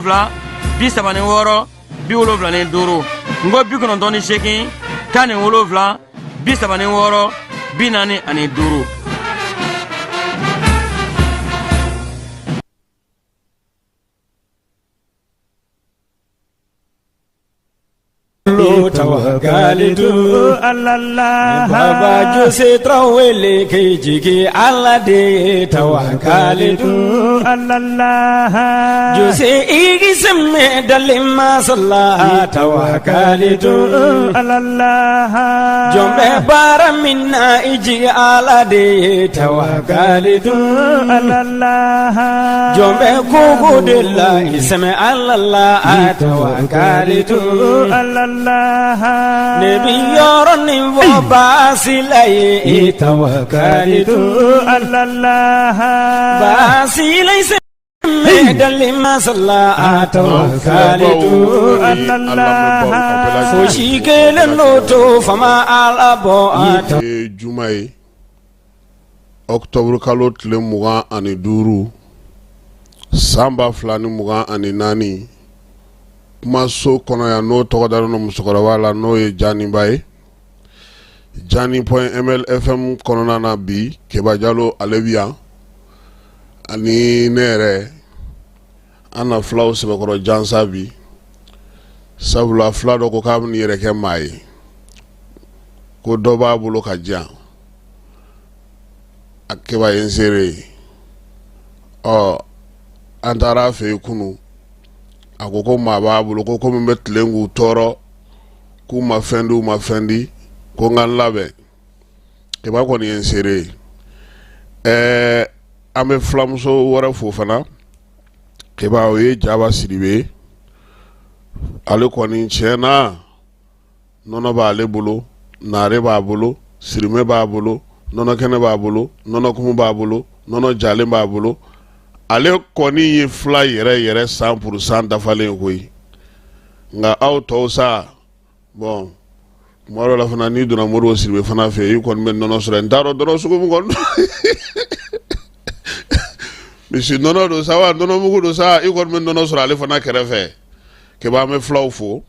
fila bi saba ni wɔɔrɔ bi wolonfila ni duuru n ko 98 10 ni wolonfila bi saba ni wɔɔrɔ bi naani ani duuru. Tawakalitu Allah Baba Jose Trawele Kejiki Allah de Tawakalitu Allah Jose Igisme Dalima Salah Tawakalitu Allah Jombe Baramina Iji Allah de Tawakalitu Allah Jombe Kugu de la Isme Allah Tawakalitu Allah Nebi yoroni wo basilai tawakalitu Allah basilai se medali masala tawakalitu Allah fushikele noto fama alabo Jumae Octobre kalo tile 25 Samba flani 24 Maso kono ya no togo daro no musokora wala no ye Jani Baye Jani.ml.fm kono na bi Keba Jalo Alevia ani nere ana flaw sebe koro jansa bi sabula fla do ko kam ni reke mai ko doba bulo ka jan akeba ensere o antara fe kunu akoko mababulo ko komi metlengu toro ku mafendi ko ngan labe ke ba ko ni ensere ame flamso wara fofana ke ba o ye jaba siribe ale ko ni chena nono ba le bulo nare ba bulo sirime ba bulo nono kene ba bulo nono kumu ba bulo nono jale ba bulo ale koni ye fla yere 100% dafalen koyi nga auto sa bon moro la fana ni dona moro sirbe fana fe yi kon men nono sura ndaro dono sugo mu gon misi nono do sawa nono mu do sa yi kon men nono sura ale fana kerefe ke ba me fla fo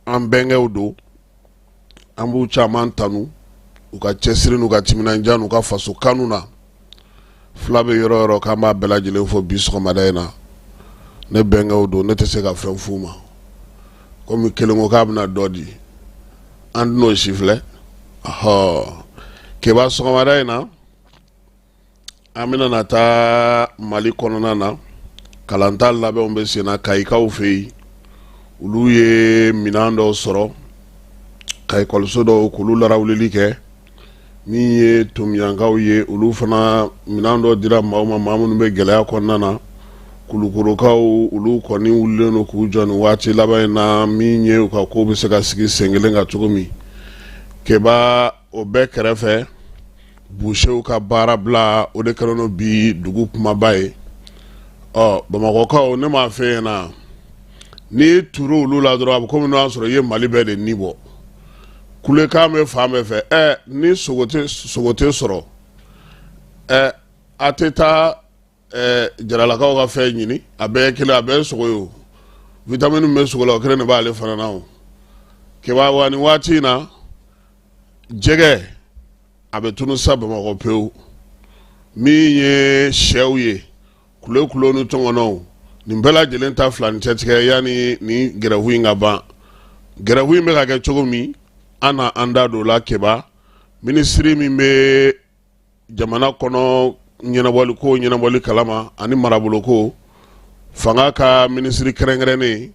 am benge udo ambu chaman tanu uka chesiri nuka timina njanu ka faso kanuna Flabe yoro kama belajile fo bisko madaina ne benga udo ne tese ka fen fuma komi kelengo kabna dodi and no shifle ke ba so madaina amina nata mali konona na kalantal labe ombe sina kaika ufei uluye minando soro kai kolsodo kulula rawlilike mi ye tumyangaw ye ulu fana minando dira mawma mamun be gelaya konnana kulukurukaw ulu koni wuleno ku joni wati labayna mi nye ka ko be se ka sigi sengelenga tugumi keba o be kerefe bushew ka barabla o de kanono bi dugu kuma baye bamako ka ne ma fe na ni turu ulu la dro ab ko no ansoro ye mali be de nibo kule kame fame fe ni sogote soro ateta jarala ka fe nyini abe kila abe sogoyo vitaminu me sogola kire ne ba le fana nawo ke ba wani wati na jege abe tunu saba ma ko peu mi ye shewye kule no tongono ni mbela jelenta flan tetike yani ni gerahu ngaba gerahu me ka ke chogomi ana anda do la keba ministry mi be jamana kono nyena kalama ani marabulo ko fanga ka ministry krengrene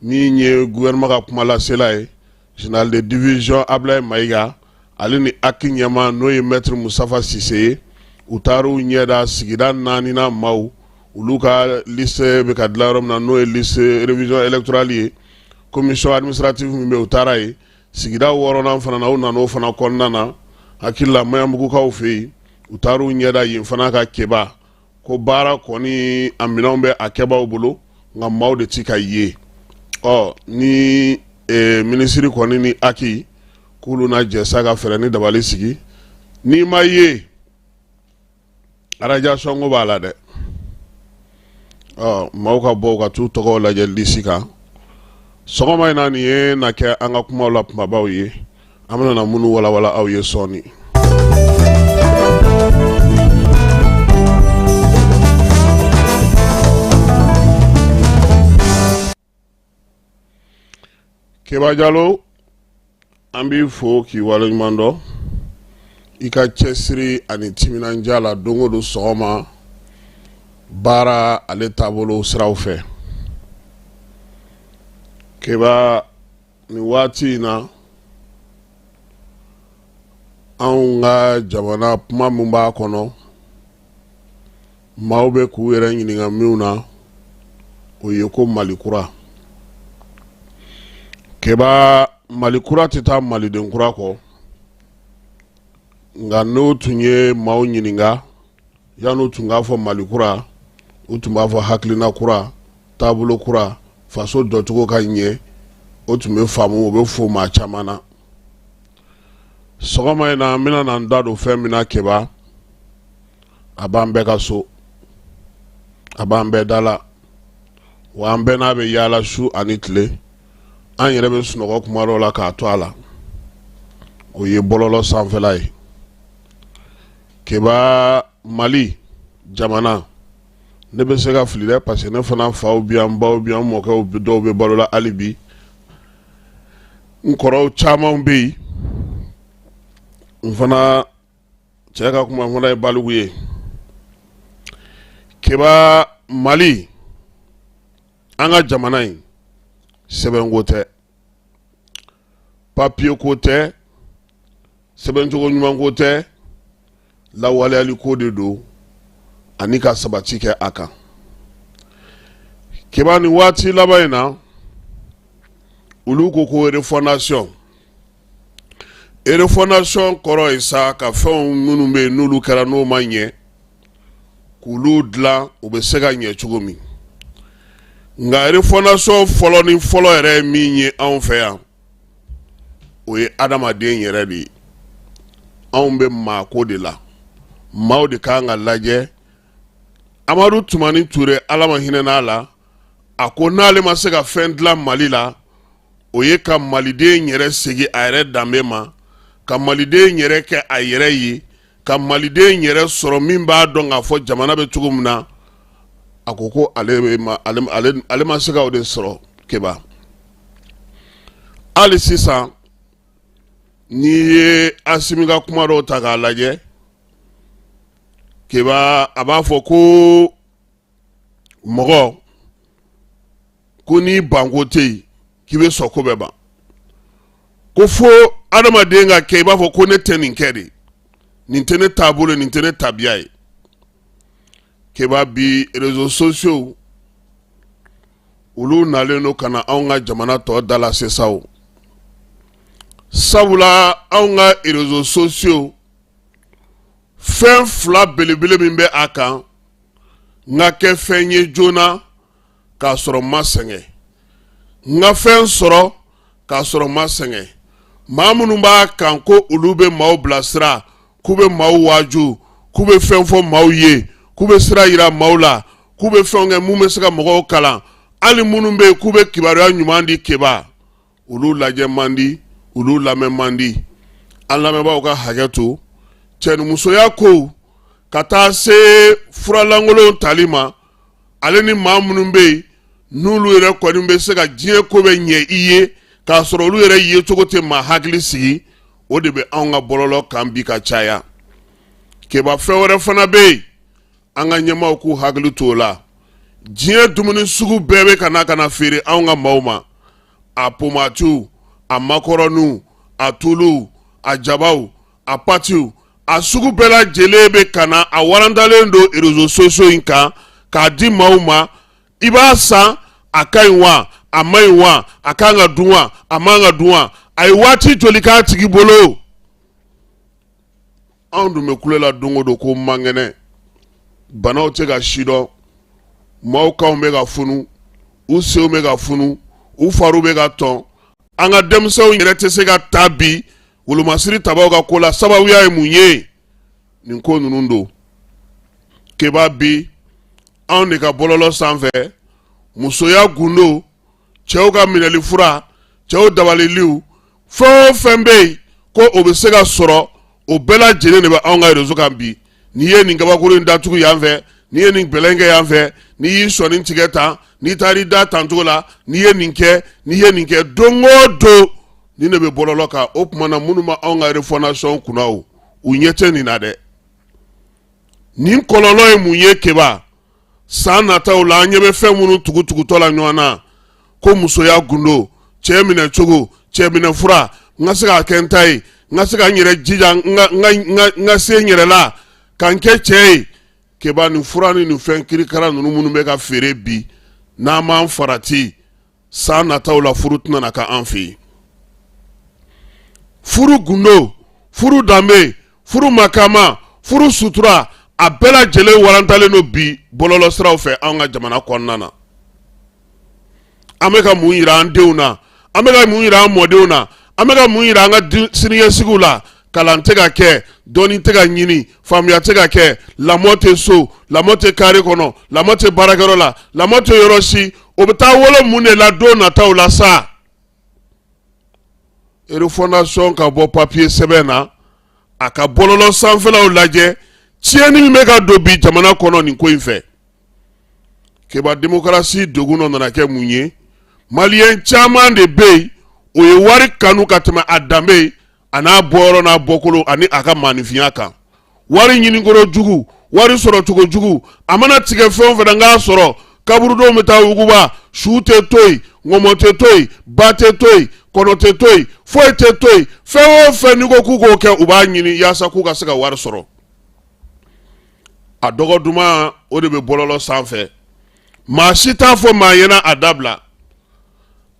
ni nye gouvernement ka kuma la selay général de division Ablaye Maiga alini akinyama noye maître Moustapha Cissé utaru nyeda sigida nani na mau uluka liste be kadlarom na noye liste révision électorale commission administrative mi be utaraye sigida worona fana na una no fana konnana hakilla mayambugu ka fe utaru nyeda yin fana ka keba ko bara koni aminombe akeba obulo nga mawde tika ye ni ministry koni ni aki kulu na jesa ga fere ni dabali sigi ni maye araja songo bala de maaw ka bɔ ka t'u tɔgɔw lajɛ lisi kan sɔgɔma in na nin ye na kɛ an ka kumaw la kumabaw ye an bɛna na minnu walawala aw ye sɔɔni. Keba Jalo an b'i fo k'i waleɲuman dɔn i ka cɛsiri ani timinanja la don o don sɔgɔma baara ale taabolo siraw fɛ. Keba nin waati in na anw ka jamana kuma min b'a kɔnɔ maaw bɛ k'u yɛrɛ ɲininka minnu na o ye ko Mali kura. Keba Mali kura tɛ taa maliden kura kɔ nka n'o tun ye maaw ɲininka yan'u tun k'a fɔ Mali kura u tun b'a fɔ hakilina kura taabolo kura faso dɔcogo ka ɲɛ o tun bɛ faamu o bɛ fo maa caman na. Sɔgɔma in na an bɛna n'an da don fɛn min na Keba a b'an bɛɛ ka so a b'an bɛɛ da la wa an bɛɛ n'a bɛ yaala su ani tile an yɛrɛ bɛ sunɔgɔ kuma dɔw la k'a to a la o ye bɔlɔlɔ sanfɛla ye. Keba Mali jamana ne bɛ se ka fili dɛ parce que ne fana faw bi yan baw bi yan mɔkɛw dɔw bɛ balo la hali bi n kɔrɔw caman bɛ yen n fana cɛ ka kuma fana ye baliku ye. Keba Mali an ka jamana in sɛbɛnko tɛ papiye ko tɛ sɛbɛncogo ɲuman ko tɛ lawaleyali ko de don ani ka sabati kɛ a kan. Keba nin waati laban in na olu ko ko refondation kɔrɔ ye sa ka fɛnw minnu bɛ yen n'olu kɛra n'o ma ɲɛ k'olu dilan u bɛ se ka ɲɛ cogo min. Nka refondation fɔlɔ ni fɔlɔ yɛrɛ ye min ye anw fɛ yan o ye adamaden yɛrɛ de ye. Anw bɛ maako de la maaw de kan ka lajɛ. Amadu Tumani Ture Ala ma hinɛ n'a la a ko n'ale ma se ka fɛn dilan Mali la o ye ka maliden yɛrɛ segin a yɛrɛ danbe ma ka maliden yɛrɛ kɛ a yɛrɛ ye ka maliden yɛrɛ sɔrɔ min b'a dɔn k'a fɔ jamana bɛ cogo min na a ko ale ma se ka o de sɔrɔ Keba. Hali sisan n'i ye Asimi ka kuma dɔw ta k'a lajɛ Keba a b'a fɔ ko mɔgɔ ko n'i banko tɛ yen k'i bɛ sɔn ko bɛɛ ban ko fo adamaden ka kɛ i b'a fɔ ko ne tɛ nin kɛ de nin tɛ ne taabolo nin tɛ ne tabiya ye. Keba bi réseaux sociaux olu nalen don ka na anw ka jamana tɔ dala sisan sabula anw ka réseaux sociaux fɛn fila belebele min bɛ a kan n ka kɛ fɛn ye joona k'a sɔrɔ n ma sɛgɛn n ka fɛn sɔrɔ k'a sɔrɔ n ma sɛgɛn. Maa minnu b'a kan ko olu bɛ maaw bilasira k'u bɛ maaw waaju k'u bɛ fɛn fɔ maaw ye k'u bɛ sira yira maaw la k'u bɛ fɛnw kɛ mun bɛ se ka mɔgɔw kalan hali minnu bɛ yen k'u bɛ kibaruya ɲuman di Keba olu lajɛ man di olu lamɛn man di. An lamɛnbaaw ka hakɛ to cɛnimusoya ko ka taa se furalankolon tali ma ale ni maa minnu bɛ yen n'olu yɛrɛ kɔni bɛ se ka diɲɛ ko bɛ ɲɛ i ye k'a sɔrɔ olu yɛrɛ ye cogo tɛ maa hakili sigi o de bɛ anw ka bɔlɔlɔ kan bi ka caya. Keba fɛn wɛrɛ fana bɛ yen an ka ɲɛmaaw k'u hakili to o la diɲɛ dumuni sugu bɛɛ bɛ ka na feere anw ka maaw ma a pomatiw a makɔrɔniw a tuluw a jabaw a patiw a sugu bɛɛ lajɛlen bɛ ka na a warandalen don réseaux sociaux in kan k'a di maaw ma i b'a san a ka ɲi wa a ma ɲi wa a kan ka dun wa a man ka dun wa a ye waati joli k'a tigi bolo. Anw dun bɛ kulela don o don ko mankɛnɛ banaw tɛ ka sidɔn maaw kanw bɛ ka funu u senw bɛ ka funu u fariw bɛ ka tɔn an ka denmisɛnw yɛrɛ tɛ se ka taa bi wolomasiri tabaw ka ko la sababuya ye mun ye nin ko ninnu don. Keba bi anw de ka bɔlɔlɔ sanfɛ musoya gundo cɛw ka minɛli fura cɛw dabaliliw fɛn o fɛn bɛ yen ko o bɛ se ka sɔrɔ o bɛɛ lajɛlen de bɛ anw ka réseau kan bi n'i ye nin kabakuru in datugu yan fɛ n'i ye nin bɛlɛnkɛ yan fɛ n'i y'i sɔnni tigɛ tan n'i taar'i da tancogo la n'i ye nin kɛ don o don nin de bɛ bɔlɔlɔ kan o tuma na minnu ma anw ka refondation kunna o u ɲɛ tɛ nin na dɛ nin kɔlɔlɔ ye mun ye keba san nataw la an ɲɛ bɛ fɛn minnu tugutugutɔ la ɲɔgɔn na ko musoya gundo cɛ minɛ cogo cɛ minɛ fura n ka se k'a kɛ n ta ye n ka se ka n yɛrɛ jija n ka se n yɛrɛ la ka n kɛ cɛ ye keba nin fura ni nin fɛn kirikara ninnu minnu bɛ ka feere bi n'an m'an farati san nataw la furu tɛna na ka an fɛ yen furu gundo furu danbe furu makama furu sutura a bɛɛ lajɛlen warantalen don bi bɔlɔlɔ siraw fɛ anw ka jamana kɔnɔna na an bɛ ka mun yira an denw na an bɛ ka mun yira an mɔdenw na an bɛ ka mun yira an ka siniɲɛsigiw la kalan tɛ ka kɛ dɔnni tɛ ka ɲini faamuya tɛ ka kɛ lamɔ tɛ so lamɔ tɛ kare kɔnɔ lamɔ tɛ baarakɛyɔrɔ la lamɔ tɛ yɔrɔ si o bɛ taa wolo mun de la don nataw la sa refondation ka bɔ papier sɛbɛn na a ka bɔlɔlɔ sanfɛlaw lajɛ tiɲɛni min bɛ ka don bi jamana kɔnɔ nin ko in fɛ keba démocratie dogun dɔ nana kɛ mun ye maliyɛn caman de bɛ yen o ye wari kanu ka tɛmɛ a danbe a n'a bɔyɔrɔ n'a bɔkolo ani a ka maanifinya kan wari ɲinikɔrɔ jugu wari sɔrɔ cogo jugu a mana tigɛ fɛn o fɛn na k'a sɔrɔ kaburudenw bɛ taa wuguba su tɛ to yen ŋɔmɔ tɛ to yen ba tɛ to yen kɔnɔ tɛ to yen foyi tɛ to yen fɛn o fɛn n'i ko k'u k'o kɛ u b'a ɲini yaasa k'u ka se ka wari sɔrɔ a dɔgɔ duman o de bɛ bɔlɔlɔ sanfɛ maa si t'a fɔ maa ɲɛna a dabila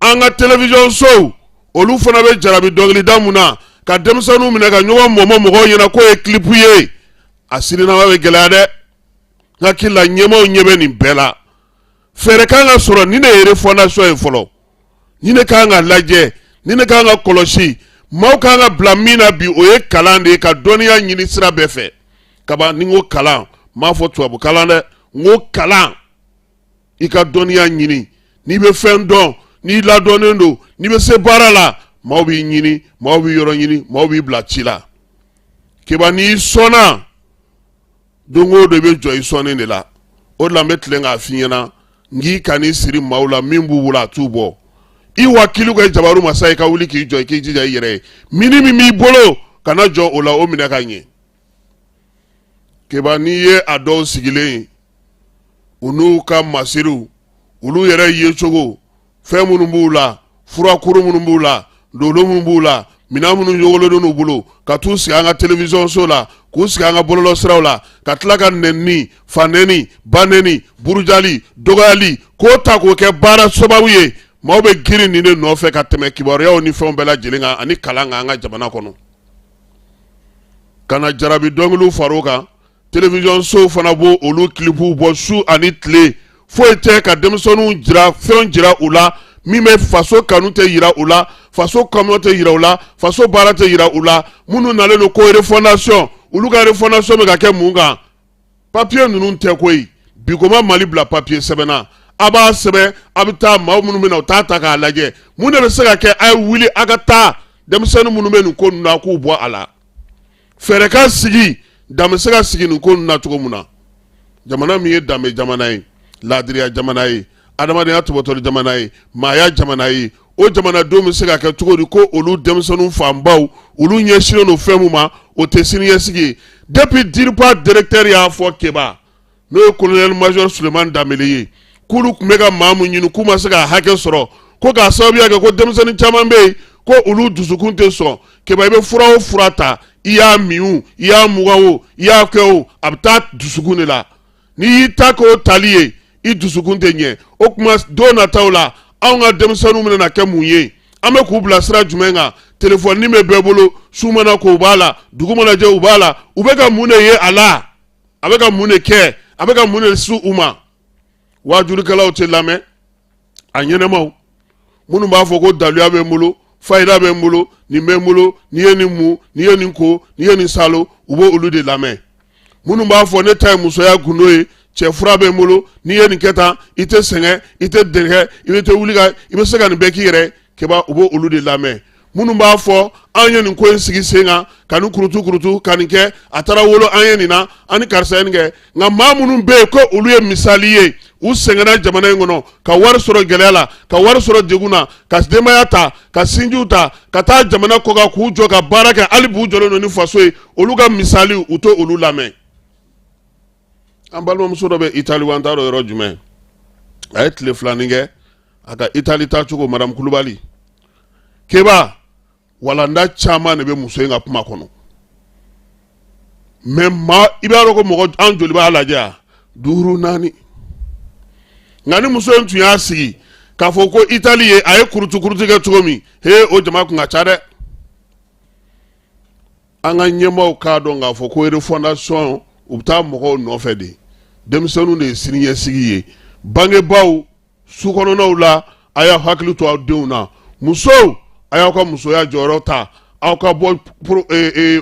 an ka télévision sow olu fana bɛ jarabi dɔnkilida mun na ka denmisɛnninw minɛ ka ɲɔgɔn mɔmɔ mɔgɔw ɲɛna k'o ye clip ye a sirinama bɛ gɛlɛya dɛ n hakili la ɲɛmaaw ɲɛ bɛ nin bɛɛ la fɛɛrɛ kan ka sɔrɔ nin de ye refondation ye fɔlɔ nin de kan ka lajɛ nin de kan ka kɔlɔsi maaw kan ka bila min na bi o ye kalan de ye ka dɔnniya ɲini sira bɛɛ fɛ kaba ni n ko kalan m'a fɔ tubabu kalan dɛ n ko kalan i ka dɔnniya ɲini n'i bɛ fɛn dɔn n'i ladɔnnen don n'i bɛ se baara la maaw b'i ɲini maaw b'i yɔrɔ ɲini maaw b'i bila ci la keba n'i sɔnna don o don i bɛ jɔ i sɔnnen de la o de la n bɛ tilen k'a f'i ɲɛna n k'i kan'i siri maaw la min b'u bolo a t'u bɔ i wakiliw ka jabaru masa i ka wuli k'i jɔ i k'i jija i yɛrɛ ye mini min b'i bolo kana jɔ o la o minɛ ka ɲɛ keba n'i ye a dɔw sigilen u n'u ka masiriw olu yɛrɛ yecogo fɛn minnu b'u la furakuru minnu b'u la dolo minnu b'u la minɛn minnu yogololen n'u bolo ka t'u sigi an ka télévision so la k'u sigi an ka bɔlɔlɔ siraw la ka tila ka nɛnini fanɛni banɛni burujali dɔgɔyali k'o ta k'o kɛ baara sababu ye maaw bɛ girin nin de nɔfɛ ka tɛmɛ kibaruyaw ni fɛnw bɛɛ lajɛlen kan ani kalan kan an ka jamana kɔnɔ ka na jarabi dɔnkiliw far'o kan télévision so fana b'o olu kilipuw bɔ su ani tile foyi tɛ ka denmisɛnninw jira fɛnw jira u la min bɛ faso kanu tɛ yira u la faso kɔnɔ tɛ yira u la faso baara tɛ yira u la minnu nalen don ko refondation olu ka refondation bɛ ka kɛ mun kan papier ninnu tɛ koyi bi ko ma Mali bila papier sɛbɛnna a b'a sɛbɛn a bɛ taa maaw minnu bɛ na u t'a ta k'a lajɛ mun de bɛ se ka kɛ a ye wuli a ka taa denmisɛnnin minnu bɛ nin ko ninnu na k'u bɔ a la fɛɛrɛ ka sigi dan bɛ se ka sigi nin ko ninnu na cogo min na jamana min ye danbe jamana ye laadiriya jamana ye adamadenya tɔbɔtɔli jamana ye maaya jamana ye o jamanadenw bɛ se ka kɛ cogo di ko olu denmisɛnninw fanbaw olu ɲɛsinnen don fɛn min ma o tɛ siniɲɛsigi ye depuis DIRPA directeur y'a fɔ Keba n'o ye colonel major Sulemani Danbele ye k'olu tun bɛ ka maa mun ɲini k'u ma se ka hakɛ sɔrɔ ko k'a sababuya kɛ ko denmisɛnnin caman bɛ yen ko olu dusukun tɛ sɔn Keba i bɛ fura o fura ta i y'a min o i y'a mugan o i y'a kɛ o a bɛ taa dusukun de la n'i y'i ta k'o tali ye i dusukun tɛ ɲɛ o tuma don nataw la anw ka denmisɛnninw bɛna kɛ mun ye an bɛ k'u bila sira jumɛn kan telefɔni bɛ bɛɛ bolo su mana ko u b'a la dugu mana jɛ u b'a la u bɛ ka mun de ye a la a bɛ ka mun de kɛ a bɛ ka mun de se u ma wajulikɛlaw tɛ lamɛn a ɲɛnɛmaw minnu b'a fɔ ko daluya bɛ n bolo fayida bɛ n bolo nin bɛ n bolo n'i ye nin mun n'i ye nin ko n'i ye nin salo u b'o olu de lamɛn minnu b'a fɔ ne ta ye musoya gundo ye cɛ fura bɛ n bolo n'i ye nin kɛ tan i tɛ sɛgɛn i tɛ dɛnkɛ i bɛ wuli ka i bɛ se ka nin bɛɛ k'i yɛrɛ keba u b'o olu de lamɛn minnu b'a fɔ an ye nin ko in sigi sen kan ka nin kurutu ka nin kɛ a taara wolo an ye nin na an ni karisa ye nin kɛ nka maa minnu bɛ yen ko olu ye misali ye u sɛgɛnna jamana in kɔnɔ ka wari sɔrɔ gɛlɛya la ka wari sɔrɔ degun na ka denbaya ta ka sinjiw ta ka taa jamana kɔ kan k'u jɔ ka baara kɛ hali b'u jɔlen don ni faso ye olu ka misali u t'o olu lamɛn an balimamuso dɔ bɛ Itali wa an t'a dɔn yɔrɔ jumɛn a ye tile filanin kɛ a ka Itali taacogo Madame Kulubali keba walanda caman de bɛ muso in ka kuma kɔnɔ mais i b'a dɔn ko mɔgɔ an joli b'a lajɛ a 5 4 nka ni muso in tun y'a sigi k'a fɔ ko Itali ye a ye kurutu kɛ cogo min o jama kun ka ca dɛ an ka ɲɛmaaw k'a dɔn k'a fɔ ko refondation u bɛ taa mɔgɔw nɔfɛ de denmisɛnninw de ye siniɲɛsigi ye bangebaaw sukɔnɔnaw la a y'aw hakili to aw denw na musow a y'aw ka musoya jɔyɔrɔ ta aw ka bɔ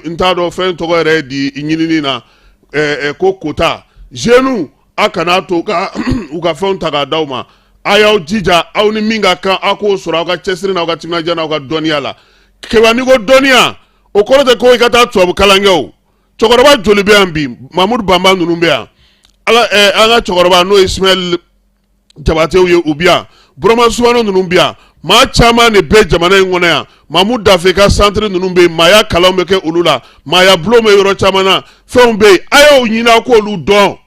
n t'a dɔn fɛn tɔgɔ yɛrɛ di ɲinini na ko kota jeunes a kana to u ka fɛnw ta k'a d'aw ma a y'aw jija aw ni min ka kan aw k'o sɔrɔ aw ka cɛsiri n'aw ka timinadiya n'aw ka dɔnniya la keba n'i ko dɔnniya o kɔrɔ tɛ ko i ka taa tubabu kalan kɛ o cɛkɔrɔba joli bɛ yan bi Mamudu Banba ninnu bɛ yan an ka cɛkɔrɔba n'o ye Ismaël Jabatew ye u bɛ yan Burama Sumano ninnu bɛ yan maa caman de bɛ jamana in kɔnɔ yan Mamudu Dafe ka centre ninnu bɛ yen maaya kalanw bɛ kɛ olu la maaya bulon bɛ yɔrɔ caman na fɛnw bɛ yen a y'o ɲini aw k'olu dɔn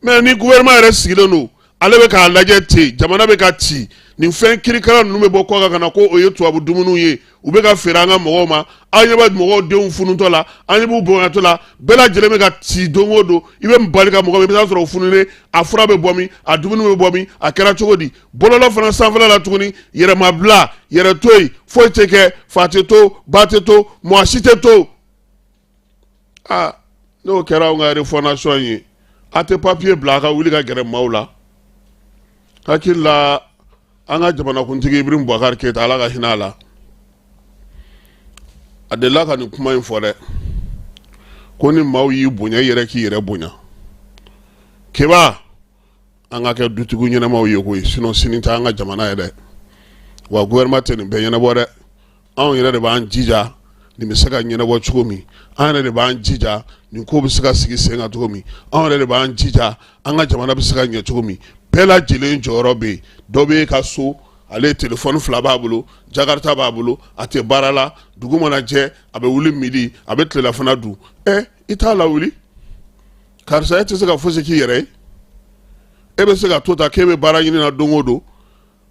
mais ni gouvernement yɛrɛ sigilen don ale bɛ k'a lajɛ ten jamana bɛ ka ci nin fɛn kirikara ninnu bɛ bɔ kɔ kan ka na ko o ye tubabu dumuniw ye u bɛ ka feere an ka mɔgɔw ma an ɲɛ bɛ mɔgɔw denw funutɔ la an ɲɛ b'u bonyatɔ la bɛɛ lajɛlen bɛ ka ci don o don i bɛ bali ka mɔgɔ min i bɛ taa sɔrɔ o fununen a fura bɛ bɔ min a dumuni bɛ bɔ min a kɛra cogo di bɔlɔlɔ fana sanfɛla la tuguni yɛrɛmabila yɛrɛ to yen foyi tɛ kɛ fa tɛ to ba tɛ to mɔgɔ si tɛ to n'o kɛra anw ka refondation ye a tɛ papier bila a ka wuli ka gɛrɛ maaw la hakili la an ka jamanakuntigi Ibrahim Boubacar Keita ala ka hinɛ a la a delila ka nin kuma in fɔ dɛ ko ni maaw y'i bonya i yɛrɛ k'i yɛrɛ bonya keba an ka kɛ dutigiw ɲɛnamaw ye koyi sinon sini tɛ an ka jamana ye dɛ wa gouvernement tɛ nin bɛɛ ɲɛnabɔ dɛ anw yɛrɛ de b'an jija nin bɛ se ka ɲɛnabɔ cogo min an yɛrɛ de b'an jija nin ko bɛ se ka sigi sen kan cogo min anw yɛrɛ de b'an jija an ka jamana bɛ se ka ɲɛ cogo min bɛɛ lajɛlen jɔyɔrɔ bɛ yen dɔ bɛ ka so ale telefɔni 2 b'a bolo jakarta b'a bolo a tɛ baara la dugu mana jɛ a bɛ wuli midi a bɛ tilelafana dun i t'a lawuli karisa e tɛ se ka fosi k'i yɛrɛ ye e bɛ se ka to ta k'e bɛ baara ɲini na don o don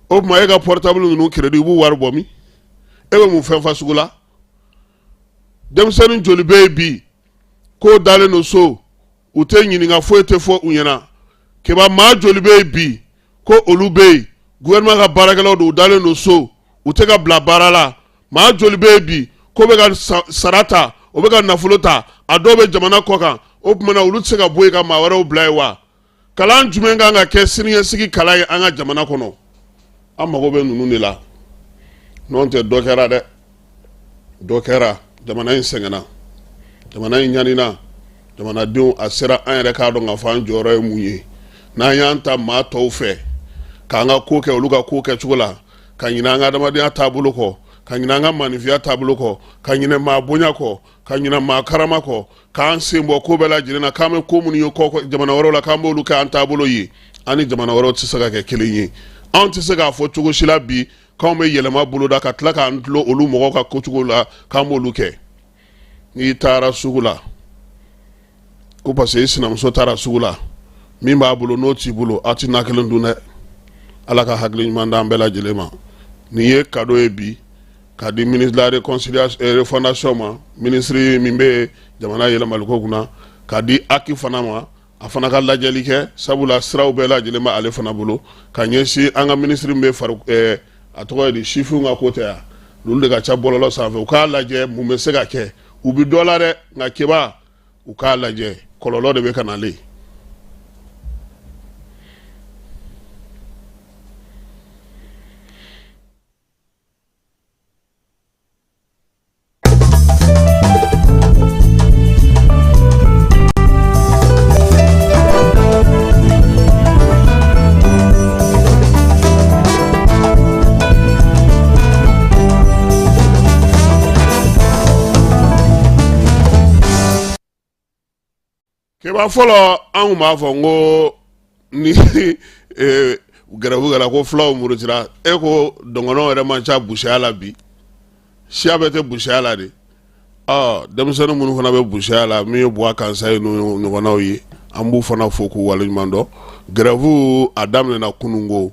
o tuma e ka portable ninnu crédit i b'u wari bɔ min e bɛ mun fɛn fa sugu la denmisɛnnin joli bɛ yen bi k'o dalen don so u tɛ ɲininka foyi tɛ fɔ u ɲɛna keba maa joli bɛ yen bi ko olu bɛ yen gouvernement ka baarakɛlaw don u dalen don so u tɛ ka bila baara la maa joli bɛ yen bi ko bɛ ka sara ta o bɛ ka nafolo ta a dɔw bɛ jamana kɔ kan o tuma na olu tɛ se ka bɔ yen ka maa wɛrɛw bila yen wa kalan jumɛn kan ka kɛ siniɲɛsigi kalan ye an ka jamana kɔnɔ an mago bɛ ninnu de la n'o tɛ dɔ kɛra dɛ dɔ kɛra jamana in sɛgɛnna jamana in ɲanina jamanadenw a sera an yɛrɛ k'a dɔn k'a fɔ an jɔyɔrɔ ye mun ye n'an y'an ta maa tɔw fɛ k'an ka ko kɛ olu ka ko kɛcogo la ka ɲinɛ an ka adamadenya taabolo kɔ ka ɲinɛ an ka maanifinya taabolo kɔ ka ɲinɛ maa bonya kɔ ka ɲinɛ maa karama kɔ k'an sen bɔ ko bɛɛ lajɛlen na k'an bɛ ko minnu ye kɔ jamana wɛrɛw la k'an b'olu kɛ an taabolo ye an ni jamana wɛrɛw tɛ se ka kɛ kelen ye anw tɛ se k'a fɔ cogo si la bi k'anw bɛ yɛlɛma boloda ka tila k'an tulon olu mɔgɔw ka kocogo la k'an b'olu kɛ n'i taara sugu la ko parce que i sinamuso taara sugu la min b'a bolo n'o t'i bolo a tɛ na kelen dun dɛ ala ka hakili ɲuman d'an bɛɛ lajɛlen ma nin ye cadeau ye bi k'a di ministre de la réconciliation refondation ma ministre min bɛ jamana yɛlɛmaliko kunna k'a di Aki fana ma a fana ka lajɛli kɛ sabula siraw bɛɛ lajɛlen ma ale fana bolo ka ɲɛsin an ka ministre min bɛ a tɔgɔ ye di sifinw ka ko tɛ yan olu de ka ca bɔlɔlɔ sanfɛ u k'a lajɛ mun bɛ se ka kɛ u bɛ dɔ la dɛ nka keba u k'a lajɛ kɔlɔlɔ de bɛ ka nalen keba fɔlɔ an b'a fɔ n ko ni gɛrɛfu kɛra ko fulaw murutira ko dɔngɔnɔw yɛrɛ man ca busiya la bi siya bɛɛ tɛ busiya la de denmisɛnnin minnu fana bɛ busiya la min ye buwa kansa ye ɲɔgɔnnaw ye an b'u fana fo k'u waleɲuman dɔn gɛrɛfu a daminɛna kunungo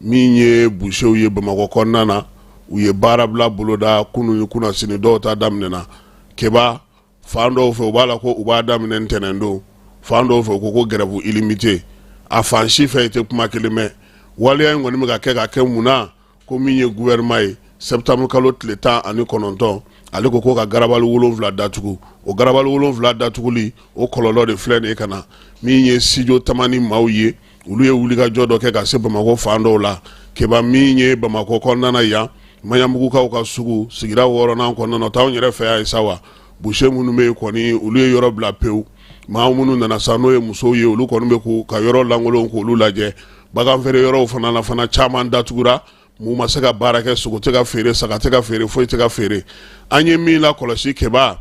min ye busiw ye Bamakɔ kɔnɔna na u ye baara bila boloda kunun ni kunnasini dɔw ta daminɛna keba fan dɔw fɛ u b'a la ko u b'a daminɛ ntɛnɛn don fan dɔw fɛ u ko gɛrɛfu illimité a fan si fɛ i tɛ kuma kelen mɛn waleya in kɔni bɛ ka kɛ mun na ko min ye gouvernement ye septembre kalo tile 19 ale ko ka garabali 7 datugu o garabali 7 datuguli o kɔlɔlɔ de filɛ nin ye ka na min ye studio tamani maaw ye olu ye wulikajɔ dɔ kɛ ka se Bamakɔ fan dɔw la keba min ye Bamakɔ kɔnɔna yan Maɲanbugukaw ka sugu sigira 6nan kɔnɔna t'anw yɛrɛ fɛ yan sa wa boucher minnu bɛ kɔni olu ye yɔrɔ bila pewu maa minnu nana sa n'o ye musow ye olu kɔni bɛ ka yɔrɔ lankolon k'olu lajɛ bagan feere yɔrɔw fana la fana caman datugura mun ma se ka baara kɛ sogo tɛ ka feere saga tɛ ka feere foyi tɛ ka feere an ye min la kɔlɔsi keba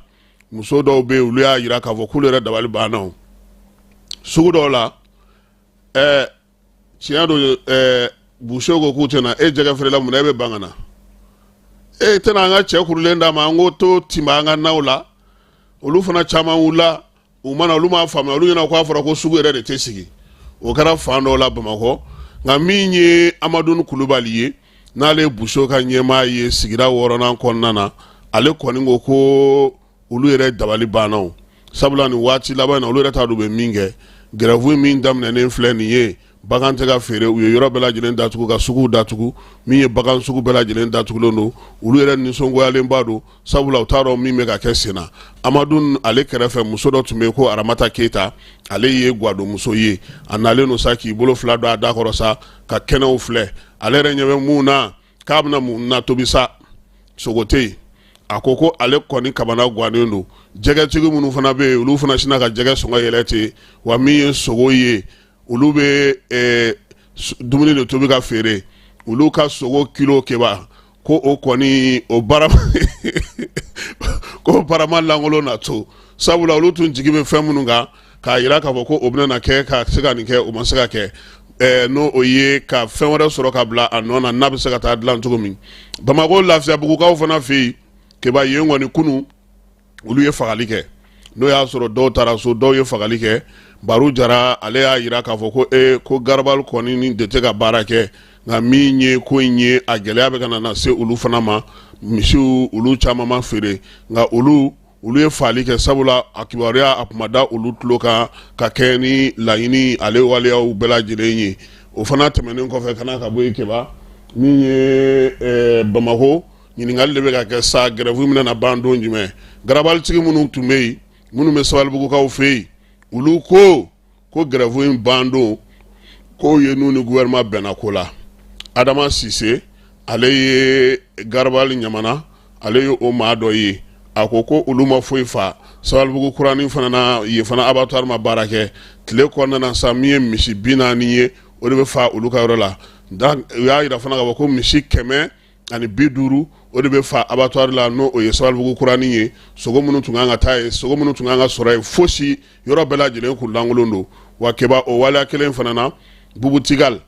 muso dɔw bɛ olu y'a jira k'a fɔ k'olu yɛrɛ dabali banna sugu dɔw la tiɲɛ don boucher ko k'u tɛna jɛgɛ feerela mun na bɛ ban ka na tɛna an ka cɛ kurulen d'a ma an k'o to timba an ka naw la olu fana caman wula u mana olu m'a faamuya olu ɲɛna k'a fɔra ko sugu yɛrɛ de tɛ sigi o kɛra fan dɔw la Bamakɔ nka min ye Amadou Kulubali ye n'ale ye boucher ka ɲɛmaa ye sigira 6nan kɔnɔna na ale kɔni ko olu yɛrɛ dabali banna sabula nin waati laban na olu yɛrɛ t'a dɔn u bɛ min kɛ gɛrɛfu min daminɛnen filɛ nin ye bagan tɛ ka feere u ye yɔrɔ bɛɛ lajɛlen datugu ka suguw datugu min ye bagan sugu bɛɛ lajɛlen datugulen don olu yɛrɛ nisɔngoyalenba don sabula u t'a dɔn min bɛ ka kɛ sen na Amadu ale kɛrɛfɛ muso dɔ tun bɛ yen ko Aramata Keyita ale ye Gwado muso ye a nalen don sa k'i bolo fila don a da kɔrɔ sa ka kɛnɛw filɛ ale yɛrɛ ɲɛ bɛ mun na k'a bɛna mun na tobi sa sogo tɛ yen a ko ale kɔni kabana gannen don jɛgɛtigi minnu fana bɛ yen olu fana sina ka jɛgɛ sɔngɔ yɛlɛ ten wa min ye sogo ye olu bɛ dumuni de tobi ka feere olu ka sogo kilo keba ko o kɔni o barama ko barama lankolon na to sabula olu tun jigi bɛ fɛn minnu kan k'a jira k'a fɔ ko o bɛna kɛ ka se ka nin kɛ o ma se ka kɛ n'o o ye ka fɛn wɛrɛ sɔrɔ ka bila a nɔ na n'a bɛ se ka taa dilan cogo min Bamakɔ Lafiyabugukaw fana fɛ yen keba yen kɔni kunun olu ye fagali kɛ n'o y'a sɔrɔ dɔw taara so dɔw ye fagali kɛ Baru Jara ale y'a jira k'a fɔ ko ko garabali kɔni ni de tɛ ka baara kɛ nka min ye ko in ye a gɛlɛya bɛ ka na se olu fana ma misiw olu caman ma feere nka olu ye faali kɛ sabula a kibaruya a kuma da olu tulo kan ka kɛ ni laɲini ale waleyaw bɛɛ lajɛlen ye o fana tɛmɛnen kɔfɛ kana ka bɔ yen keba min ye Bamakɔ ɲininkali de bɛ ka kɛ sa gɛrɛfu min na ban don jumɛn garabalitigi minnu tun bɛ yen minnu bɛ Sabalibugukaw fɛ yen olu ko gɛrɛfu in ban don ko ye n'u ni gouvernement bɛnna ko la Adama Sise ale ye garabali ɲamana ale ye o maa dɔ ye a ko olu ma foyi fa Sabalibugu kuranin fana na ye fana abattoir ma baara kɛ tile kɔnɔna na sa min ye misi 40 ye o de bɛ fa olu ka yɔrɔ la u y'a jira fana k'a fɔ ko misi 150 o de bɛ fa abattoir la n'o o ye Sabalibugu kuranin ye sogo minnu tun kan ka taa ye sogo minnu tun kan ka sɔrɔ ye fosi yɔrɔ bɛɛ lajɛlen kun lankolon don wa keba o waleya kelen fana na Bubu Tigal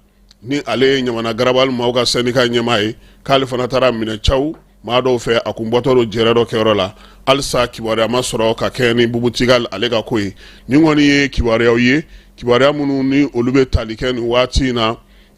ni ale ye ɲamana garabali maaw ka syndicat ɲɛmaa ye k'ale fana taara minɛ caw maa dɔw fɛ a kun bɔtɔ don jɛrɛ dɔ kɛyɔrɔ la halisa kibaruya ma sɔrɔ ka kɛ ni Bubu Tigal ale ka ko ye ni kɔni ye kibaruyaw ye kibaruya minnu ni olu bɛ tali kɛ nin waati in na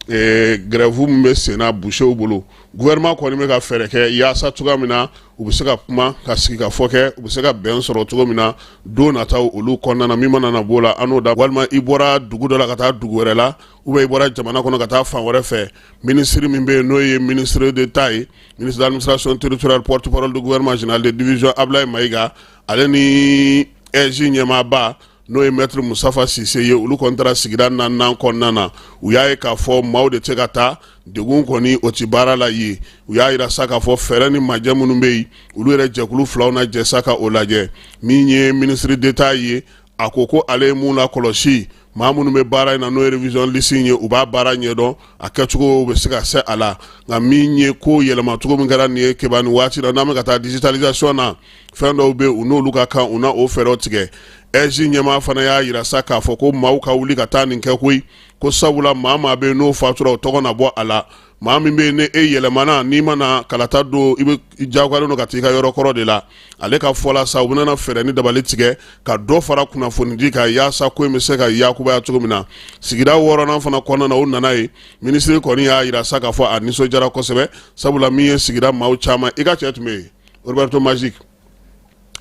grève min bɛ senna boucherw bolo gouvernement kɔni bɛ ka fɛɛrɛ kɛ yaasa cogoya min na u bɛ se ka kuma ka sigi ka fɔ kɛ u bɛ se ka bɛn sɔrɔ cogo min na don nataw olu kɔnɔna na min mana na b'o la an n'o da walima i bɔra dugu dɔ la ka taa dugu wɛrɛ la i bɔra jamana kɔnɔ ka taa fan wɛrɛ fɛ ministre min bɛ yen n'o ye ministre d'État ye ministre de l'administration territoriale porte-parole du gouvernement général de division Ablaye Maïga ale ni EJ ɲɛmaaba n'o ye maître Musafa Sise ye olu kɔni taara sigida 4nan kɔnɔna na u y'a ye k'a fɔ maaw de tɛ ka taa degun kɔni o ti baara la yen u y'a jira sa k'a fɔ fɛɛrɛ ni majɛ minnu bɛ yen olu yɛrɛ jɛkulu filaw na jɛ sa ka o lajɛ min ye ministre d'État ye a ko ale ye mun lakɔlɔsi maa minnu bɛ baara in na n'o ye révision liste ye u b'a baara ɲɛdɔn a kɛcogo bɛ se ka se a la nka min ye ko yɛlɛmacogo min kɛra nin ye keba nin waati la n'an bɛ ka taa digitalisation na fɛn dɔw bɛ yen u n'olu ka kan u na o fɛɛrɛw tigɛ eji ɲɛma fana y'a yira sa k'a fɔ ko maaw ka wuli ka taa nin kɛ koyi ko sabula maa maa bɛ n'o fatura o tɔgɔ na bɔ a la maa min bɛ ne e yɛlɛmana n'i mana kalata don i bɛ jagoyalen don ka t'i ka yɔrɔ kɔrɔ de la ale ka fɔ la sa u bɛna fɛɛrɛ ni dabali tigɛ ka dɔ fara kunnafoni di ka yaasa ko in bɛ se ka yakubaya cogo min na sigida 6nan fana kɔnɔna na o nana ye minisiri kɔni y'a yira sa k'a fɔ a nisɔndiyara kosɛbɛ sabula min ye sigida maaw caman i ka cɛ tun bɛ yen Roberto Magic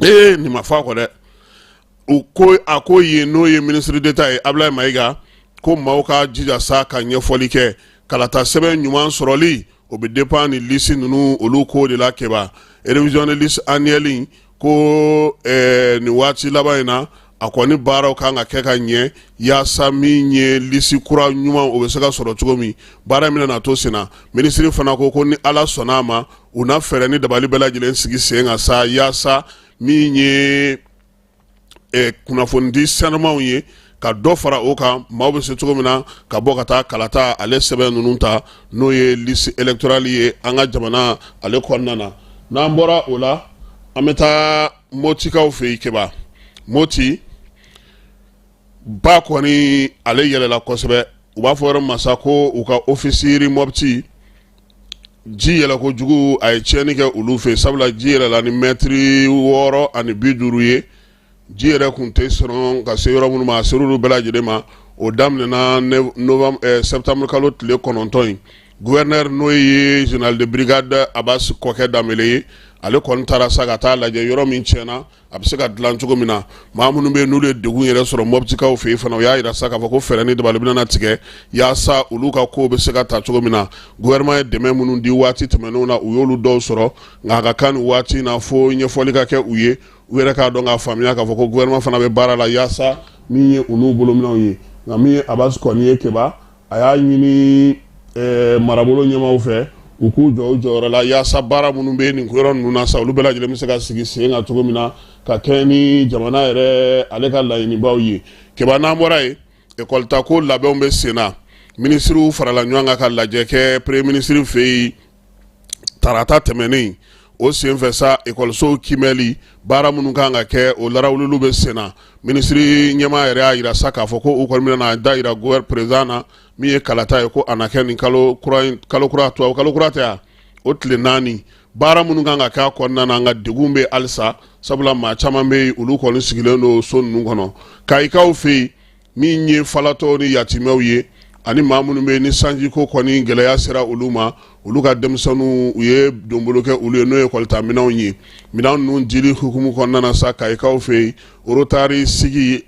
nin ma fɔ a kɔ dɛ a ko yen n'o ye ministre d'État ye Ablaye Mayiga ko maaw ka jija sa ka ɲɛfɔli kɛ kalata sɛbɛn ɲuman sɔrɔli o bɛ dépend ni liste ninnu olu ko de la kɛba révision de liste annuelle ko ni waati laban in na a kɔni baaraw kan ka kɛ ka ɲɛ yaasa min ye liste kura ɲuman o bɛ se ka sɔrɔ cogo min baara min na to sen na ministre fana ko ni Ala sɔnna a ma u na fɛɛrɛ ni dabali bɛɛ lajɛlen sigi sen kan sa yaasa min ye kunnafoni di sanumanw ye ka dɔ fara o kan maaw bɛ se cogo min na ka bɔ ka taa kalata ale sɛbɛn ninnu ta n'o ye liste électorale ye an ka jamana ale kɔnɔna na n'an bɔra o la an bɛ taa Motikaw fɛ yen kɛba Moti ba kɔni ale yɛlɛla kosɛbɛ u b'a fɔ yɔrɔ masa ko u ka ofisiri Mopti ji yɛlɛ kojugu a ye tiɲɛni kɛ olu fɛ sabula ji yɛlɛla ni mètre 6 ani 50 ye ji yɛrɛ kun tɛ sɔrɔ ka se yɔrɔ minnu ma a ser'olu bɛɛ lajɛlen ma o daminɛna septembre kalo tile 9 in gouverneur n'o ye général de brigade Abbas Kɔkɛ Danbele ye ale kɔni taara sa ka taa lajɛ yɔrɔ min tiɲɛna a bɛ se ka dilan cogo min na maa minnu bɛ yen n'olu ye degun yɛrɛ sɔrɔ Moptikaw fɛ yen fana o y'a yira sa k'a fɔ ko fɛɛrɛ ni dabali bɛna tigɛ yaasa olu ka ko bɛ se ka ta cogo min na gouvernement ye dɛmɛ minnu di waati tɛmɛnenw na u y'olu dɔw sɔrɔ nka a ka kan nin waati in na fo ɲɛfɔli ka kɛ u ye u yɛrɛ k'a dɔn k'a faamuya k'a fɔ ko gouvernement fana bɛ baara la yaasa min ye olu bolominɛw ye nka min ye Abbas kɔni ye kɛba a y'a ɲini marabolo ɲɛmaaw fɛ u k'u jɔ u jɔyɔrɔ la yaasa baara minnu bɛ nin yɔrɔ ninnu na sa olu bɛɛ lajɛlen bɛ se ka sigi sen kan cogo min na ka kɛ ni jamana yɛrɛ ale ka laɲinibaw ye kɛba n'an bɔra yen école-tako labɛnw bɛ sen na minisiriw farala ɲɔgɔn kan ka lajɛ kɛ premier ministre fɛ yen tarata tɛmɛnen o senfɛ sa école-sow kimɛli baara minnu kan ka kɛ o larawulilu bɛ sen na minisiri ɲɛmaa yɛrɛ y'a yira sa k'a fɔ ko u kɔni bɛna da yira président na min ye kalata ye ko a na kɛ nin kalo kura tɛ ya o tile 4 baara minnu kan ka kɛ a kɔnɔna na nka degun bɛ halisa sabula maa caman bɛ yen olu kɔni sigilen don so ninnu kɔnɔ kayikaw fɛ yen min ye falatɔw ni yatimɛw ye ani maa minnu bɛ yen ni sanjiko kɔni gɛlɛya sera olu ma olu ka denmisɛnninw u ye donbolo kɛ olu ye n'o ye école minɛnw ye minɛn ninnu dili hukumu kɔnɔna na sa kayikaw fɛ yen orotari sigi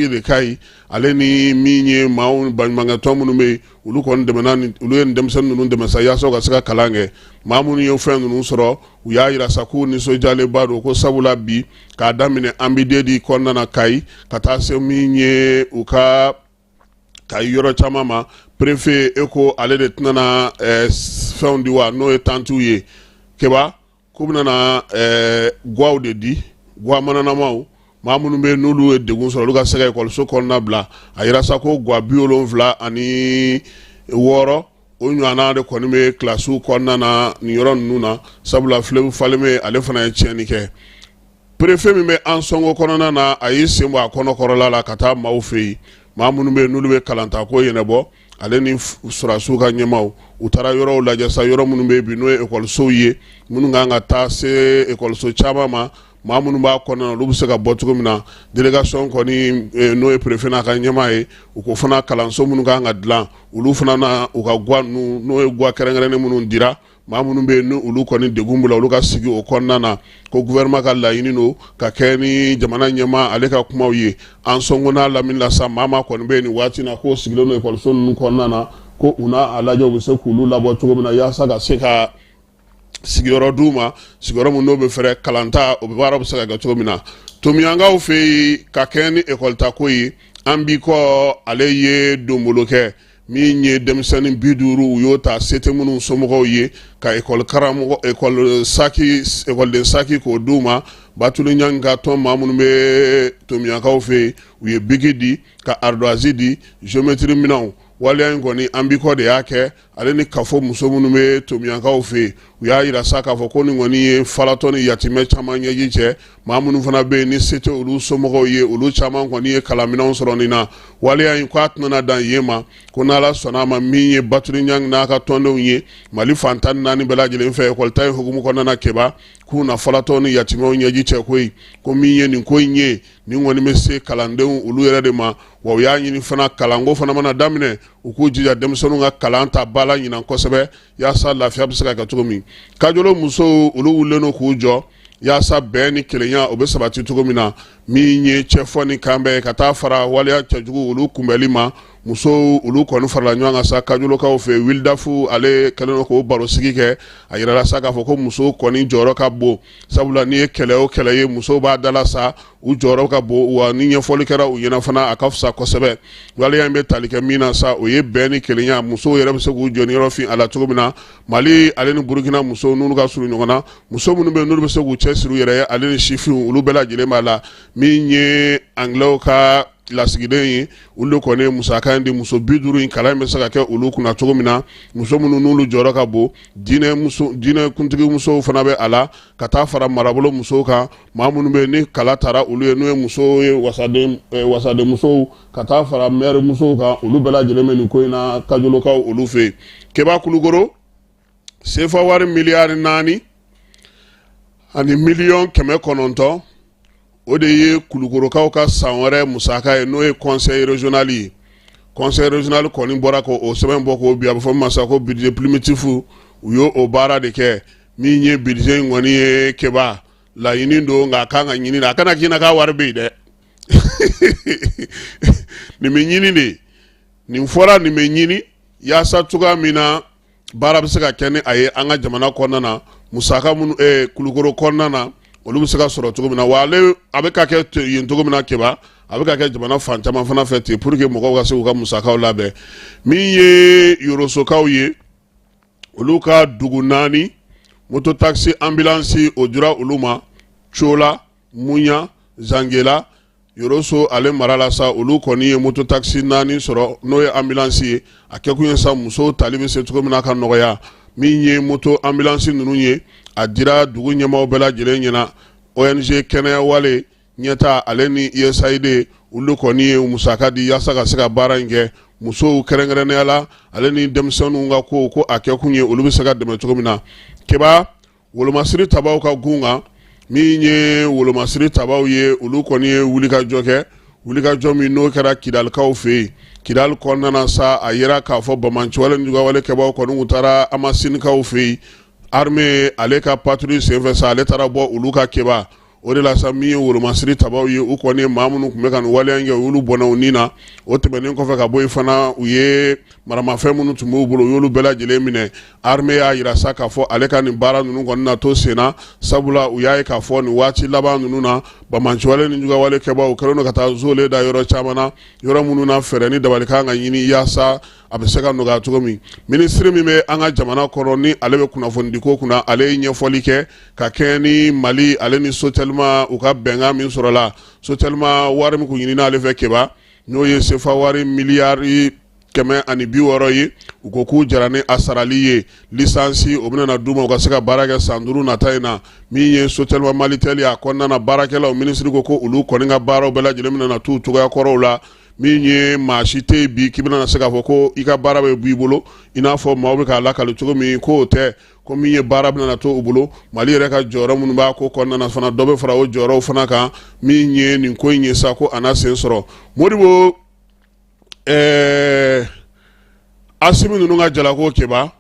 de ka ɲi ale ni min ye maaw baɲumankɛtɔn minnu bɛ yen olu kɔni dɛmɛna olu ye denmisɛnnin ninnu dɛmɛ sa yaasa u ka se ka kalan kɛ maa minnu ye fɛn ninnu sɔrɔ u y'a yira sa k'u nisɔndiyalenba don ko sabula bi k'a daminɛ ambidedi kɔnɔna na Kayi ka taa se min ye u ka yɔrɔ caman ma préfet eko ale de tɛna fɛnw di wa n'o ye tantiw ye kɛba k'u bɛna guwaw de di guwa mananamaw maa minnu bɛ n'olu ye degun sɔrɔ olu ka se ka ekɔliso kɔnɔna bila a yira sa ko guwa 76 ani 6 o ɲɔgɔnna de kɔni bɛ kilasiw kɔnɔna na nin yɔrɔ ninnu na sabula filewu falen bɛ ale fana ye tiɲɛni kɛ préfet min bɛ an sɔngo kɔnɔna na a y'i sen bɔ a kɔnɔkɔrɔla la ka taa maaw fɛ yen maa minnu bɛ yen n'olu bɛ kalantako ɲɛnabɔ ale ni surasiw ka ɲɛmaaw u taara yɔrɔw lajɛ sa yɔrɔ minnu bɛ yen bi n'o ye ekɔlisow ye minnu kan ka taa se ekɔliso caman ma maa minnu b'a kɔnɔna na olu bɛ se ka bɔ cogo min na délégation kɔni n'o ye préfet n'a ka ɲɛmaa ye u ko fana kalanso minnu kan ka dilan olu fana na u ka guwa ninnu n'o ye guwa kɛrɛnkɛrɛnnen minnu dira maa minnu bɛ yen ni olu kɔni degun b'u la olu ka sigi o kɔnɔna na ko gouvernement ka laɲini don ka kɛ ni jamana ɲɛmaa ale ka kumaw ye an sɔnko n'a lamini la sa maa kɔni bɛ yen nin waati na k'o sigilen don ekɔliso ninnu kɔnɔna na ko u n'a a lajɛ u bɛ se k'olu labɔ cogo min na yaasa ka se ka sigiyɔrɔ d'u ma sigiyɔrɔ min n'o bɛ fɛrɛ kalanta o bɛ baara bɛ se ka kɛ cogo min na tomiyankaw fɛ yen ka kɛ ni ekɔlitako ye an b'i kɔ ale ye donbolo kɛ min ye denmisɛnnin 50 u y'o ta sete minnu somɔgɔw ye ka ekɔliden saki k'o d'u ma Batuli Ɲangi ka tɔn maa minnu bɛ tomiyankaw fɛ yen u ye bigi di ka ardoise di géométrie minɛnw waliya in kɔni an b'i kɔ de y'a kɛ ale ni kafo muso minnu bɛ tomiyankaw fɛ yen u y'a yira sa k'a fɔ ko nin kɔni ye falatɔ ni yatimɛ caman ɲɛji cɛ maa minnu fana bɛ yen ni se tɛ olu somɔgɔw ye olu caman kɔni ye kalanminɛnw sɔrɔ nin na waleya in k'a tɛna dan yen ma ko n'ala sɔnna a ma min ye Baturi Ɲangi n'a ka tɔndenw ye Mali fan 14 bɛɛ lajɛlen fɛ ekɔli ta ye hukumu kɔnɔna kɛba k'u na falatɔ ni yatimɛw ɲɛji cɛ koyi ko min ye nin ko in ye nin kɔni bɛ se kalandenw olu yɛrɛ de ma wa u y'a ɲini fana kalanko fana mana daminɛ u k'u jija denmisɛnninw ka kalan ta ba la ɲinan kosɛbɛ yaasa lafiya bɛ se ka kɛ cogo min Kajolo musow olu wulilen don k'u jɔ yaasa bɛn ni kelenya o bɛ sabati cogo min na min ye cɛfɔ ni kanbɛn ka taa fara waleya cɛjugu olu kunbɛli ma musow olu kɔni farala ɲɔgɔn kan sa Kajolokaw fɛ Wildafu ale kɛlen don k'o baro sigi kɛ a yirala sa k'a fɔ ko musow kɔni jɔyɔrɔ ka bon sabula ni ye kɛlɛ o kɛlɛ ye musow b'a dala sa u jɔyɔrɔ ka bon wa ni ɲɛfɔli kɛra u ɲɛna fana a ka fisa kosɛbɛ waleya in bɛ tali kɛ min na sa o ye bɛn ni kelenya musow yɛrɛ bɛ se k'u jɔ ni yɔrɔ fin a la cogo min na Mali ale ni Burukina musow n'olu ka surun ɲɔgɔn na muso minnu bɛ yen n'olu bɛ se k'u cɛsiri u yɛrɛ ye ale ni sifinw olu bɛɛ lajɛlen b'a la min ye anglɛw ka lasigiden ye olu kɔni musaka in di muso 50 in kalan bɛ se ka kɛ olu kunna cogo min na muso minnu n'olu jɔyɔrɔ ka bon diinɛ kuntigi musow fana bɛ a la ka taa fara marabolo musow kan maa minnu bɛ ni kala taara olu ye n'o ye musow ye wasaden musow ka taa fara maire musow kan olu bɛɛ lajɛlen bɛ nin ko in na Kajolokaw olu fɛ yen Keba Kulukoro sefa wari miliyari 4 ani miliyɔn 900 o de ye Kulukorokaw ka san wɛrɛ musaka ye n'o ye conseil régional ye conseil régional kɔni bɔra ko o sɛbɛn bɔ ko bi a bɛ fɔ masa ko budget primitif u y'o o baara de kɛ min ye budget in kɔni ye Keba laɲini don nka a kan ka ɲini a kana k'i na k'a wari bɛ yen dɛ nin bɛ ɲini de nin fɔra nin bɛ ɲini yaasa cogoya min na baara bɛ se ka kɛ ni a ye an ka jamana kɔnɔna na musaka minnu Kulukoro kɔnɔna na olu bɛ se ka sɔrɔ cogo min na wa ale a bɛ ka kɛ yen cogo min na Keba a bɛ ka kɛ jamana fan caman fana fɛ ten pour que mɔgɔw ka se k'u ka musakaw labɛn min ye Yorosokaw ye olu ka dugu 4 moto taxi ambulance o dira olu ma Chola Muɲa Zangela Yoroso ale marala sa olu kɔni ye moto taxi 4 sɔrɔ n'o ye ambulance ye a kɛ kun ye sa musow tali bɛ se cogo min na ka nɔgɔya min ye moto ambulance ninnu ye a dira dugu ɲɛmaaw bɛɛ lajɛlen ɲɛna ONG kɛnɛya wale ɲɛta ale ni USAID olu kɔni ye musaka di yaasa ka se ka baara in kɛ musow kɛrɛnkɛrɛnnenya la ale ni denmisɛnninw ka ko a kɛ kun ye olu bɛ se ka dɛmɛ cogo min na Keba wolomasiri tabaw ka gun kan min ye wolomasiri tabaw ye olu kɔni ye wulikajɔ kɛ wulikajɔ min n'o kɛra Kidalikaw fɛ yen Kidal kɔnɔna na sa a yera k'a fɔ Bamanciwale ni Jugawale kɛbaw kɔni u taara Amasinikaw fɛ yen armée ale ka patrouille senfɛ sa ale taara bɔ olu ka Keba o de la sa min ye wolomasiri tabaw ye u kɔni maa minnu tun bɛ ka nin waleya in kɛ u y'olu bɔnna u ni na o tɛmɛnen kɔfɛ ka bɔ yen fana u ye maramafɛn minnu tun b'u bolo u y'olu bɛɛ lajɛlen minɛ armée y'a yira sa k'a fɔ ale ka nin baara ninnu kɔni na to sen na sabula u y'a ye k'a fɔ nin waati laban ninnu na Bamanciwale ni Jugawale kɛbaw u kɛlen don ka taa zole da yɔrɔ caman na yɔrɔ minnu na fɛɛrɛ ni dabali kan ka ɲini yaasa a bɛ se ka nɔgɔya cogo min ministre min bɛ an ka jamana kɔnɔ ni ale bɛ kunnafoni di ko kunna ale ye ɲɛfɔli kɛ ka kɛ ni Mali ale ni Sotelma u ka bɛnkan min sɔrɔla Sotelma wari min kun ɲinina ale fɛ Keba n'o ye sefa wari miliyari 160 ye u ko k'u jara ni a sarali ye lisansi o bɛna na d'u ma u ka se ka baara kɛ san 5 nata in na min ye Sotelma Malitel a kɔnɔna na baarakɛlaw ministre ko olu kɔni ka baaraw bɛɛ lajɛlen bɛna na t'u cogoya kɔrɔw la min ye maa si tɛ bi k'i bɛna se k'a fɔ ko i ka baara bɛ b'i bolo i n'a fɔ maaw bɛ k'a lakali cogo min k'o tɛ ko min ye baara bɛna na to u bolo Mali yɛrɛ ka jɔyɔrɔ minnu b'a ko kɔnɔna na fana dɔ bɛ fara o jɔyɔrɔw fana kan min ye nin ko in ye sa ko a na sen sɔrɔ Modibo Asimi ninnu ka jalako Keba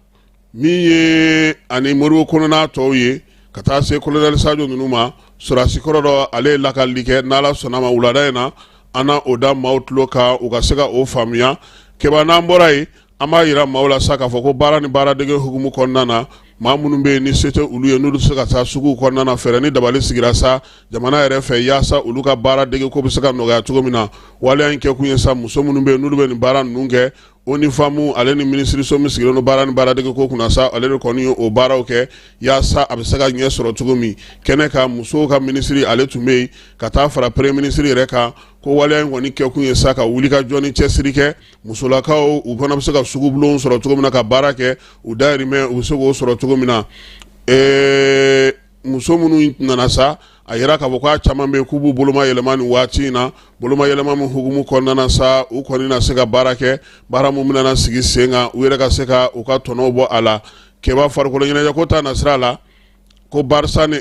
min ye ani Modibo kɔnɔna tɔw ye ka taa se colonel Sadio ninnu ma Surasi kɔrɔ dɔ ale ye lakali kɛ n'Ala sɔnna ma wulada in na an na o da maaw tulo kan u ka se ka o faamuya Keba n'an bɔra yen an b'a yira maaw la sa k'a fɔ ko baara ni baaradege hukumu kɔnɔna na maa minnu bɛ yen ni se tɛ olu ye n'olu se ka taa suguw kɔnɔna na fɛɛrɛ ni dabali sigira sa jamana yɛrɛ fɛ yaasa olu ka baaradege ko bɛ se ka nɔgɔya cogo min na waleya in kɛ kun ye sa muso minnu bɛ yen n'olu bɛ nin baara ninnu kɛ ONIFAM ale ni minisiriso min sigilen don baara ni baaradege ko kunna sa ale de kɔni ye o baaraw kɛ yaasa a bɛ se ka ɲɛ sɔrɔ cogo min kɛnɛ kan musow ka minisiri ale tun bɛ yen ka taa fara premier ministre yɛrɛ kan ko waleya in kɔni kɛ kun ye sa ka wulikajɔ ni cɛsiri kɛ musolakaw u fana bɛ se ka sugubulon sɔrɔ cogo min na ka baara kɛ u dayirimɛ u bɛ se k'o sɔrɔ cogo min na muso minnu nana sa a yira k'a fɔ ko a caman bɛ k'u b'u boloma yɛlɛma nin waati in na boloma yɛlɛma min hukumu kɔnɔna na sa u kɔni na se ka baara kɛ baara min bɛna sigi sen kan u yɛrɛ ka se ka u ka tɔnɔw bɔ a la kɛba farikolo ɲɛnajɛ ko ta nasira la ko Barça ni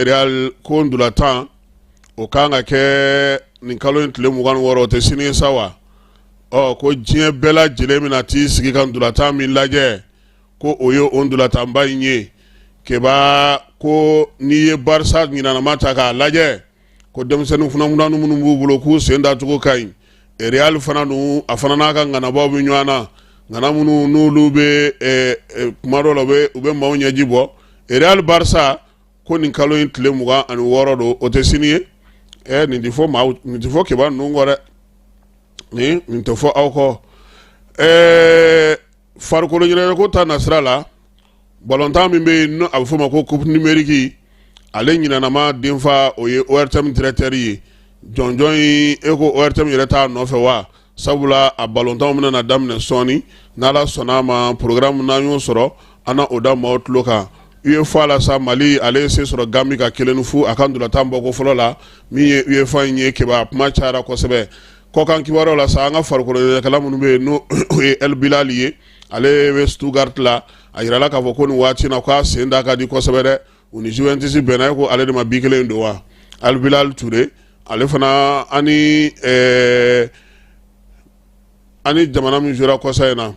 Real ko ndulatan o kan ka kɛ nin kalo in tile 26 o tɛ sini ye sa wa ko diɲɛ bɛɛ lajɛlen bɛna t'i sigi ka ndulatan min lajɛ ko o ye o ndulatanba in ye kɛba ko n'i ye Barça ɲinanama ta k'a lajɛ ko denmisɛnnin funanfunanu minnu b'u bolo k'u sen dacogo ka ɲi Real fana dun a fana n'a ka ŋanabaw bɛ ɲɔgɔn na ŋana minnu n'olu bɛ kuma dɔw la u bɛ maaw ɲɛji bɔ Real Barça ko nin kalo in tile 26 don o tɛ sini ye nin tɛ fɔ kɛba ninnu kɔ dɛ nin tɛ fɔ aw kɔ farikolo ɲɛnajɛ ko ta nasira la balontan min bɛ yen a bɛ fɔ o ma ko coupe numérique ale ɲinanama denfa o ye ORTM directeur ye jɔnjɔn in ko ORTM yɛrɛ t'a nɔfɛ wa sabula a balontanw bɛna na daminɛ sɔɔni n'Ala sɔnna a ma programme n'an y'o sɔrɔ an na o da maaw tulo kan UEFA la sa Mali ale ye se sɔrɔ Gambie ka 1-0 a ka ndulatan bɔko fɔlɔ la min ye UEFA in ye kɛba kuma cayara kosɛbɛ kɔkan kibaruyaw la sa an ka farikolo ɲɛnajɛkɛla minnu bɛ yen n'o ye El Bilal ye ale bɛ Stuttgart la a yirala k'a fɔ ko nin waati in na k'a sen da ka di kosɛbɛ dɛ u ni Juventus bɛnna ko ale de ma bi kelen don wa El Bilal Touré ale fana ani jamana min jura kɔsa in na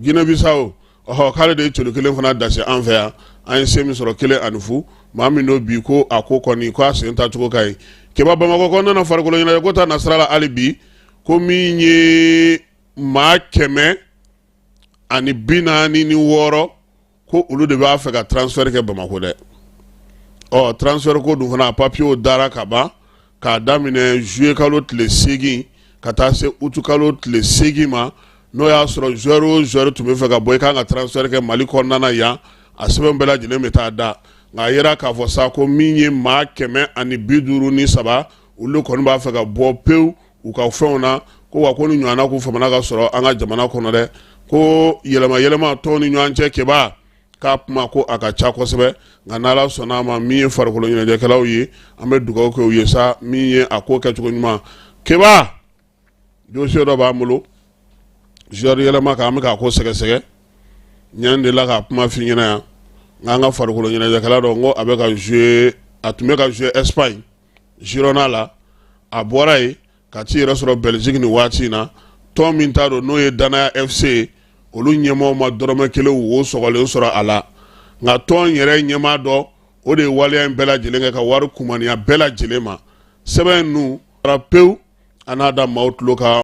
Guinée Bissau k'ale de ye colo kelen fana dasi an fɛ yan an ye se min sɔrɔ 1-0 maa min do bi ko a ko kɔni ko a sen tacogo ka ɲi kɛba Bamakɔ kɔnɔna na farikolo ɲɛnajɛ ko ta nasira la hali bi ko min ye maa 146 ko olu de b'a fɛ ka transfert kɛ Bamakɔ dɛ transfert ko dun fana a papier dara ka ban k'a daminɛ juillet kalo tile 8 ka taa se août kalo tile 8 ma n'o y'a sɔrɔ joueur tun bɛ fɛ ka bɔ i kan ka transfert kɛ Mali kɔnɔna na yan a sɛbɛn bɛɛ lajɛlen bɛ taa da nka a yera k'a fɔ sa ko min ye maa 153 olu kɔni b'a fɛ ka bɔ pewu u ka fɛnw na ko wa ko ni ɲɔgɔnna k'u famana ka sɔrɔ an ka jamana kɔnɔ dɛ ko yɛlɛma tɔw ni ɲɔgɔn cɛ kɛba k'a kuma ko a ka ca kosɛbɛ nka n'Ala sɔnna a ma min ye farikolo ɲɛnajɛkɛlaw ye an bɛ dugawu kɛ u ye sa min ye a ko kɛcogo ɲuman kɛba dossier dɔ b'an bolo joueur yɛlɛma kan an bɛ k'a ko sɛgɛsɛgɛ ɲɛ de la k'a kuma f'i ɲɛna yan nka an ka farikolo ɲɛnajɛkɛla dɔ n ko a tun bɛ ka jouer Espagne Girona la a bɔra yen ka t'i yɛrɛ sɔrɔ Belgique nin waati in na tɔn min t'a dɔn n'o ye Danaya FC olu ɲɛmaaw ma dɔrɔmɛ 1 wo sɔgɔlen sɔrɔ a la nka tɔn yɛrɛ ɲɛmaa dɔ o de ye waleya in bɛɛ lajɛlen kɛ ka wari kumaniya bɛɛ lajɛlen ma sɛbɛn ninnu taara pewu an n'a da maaw tulo kan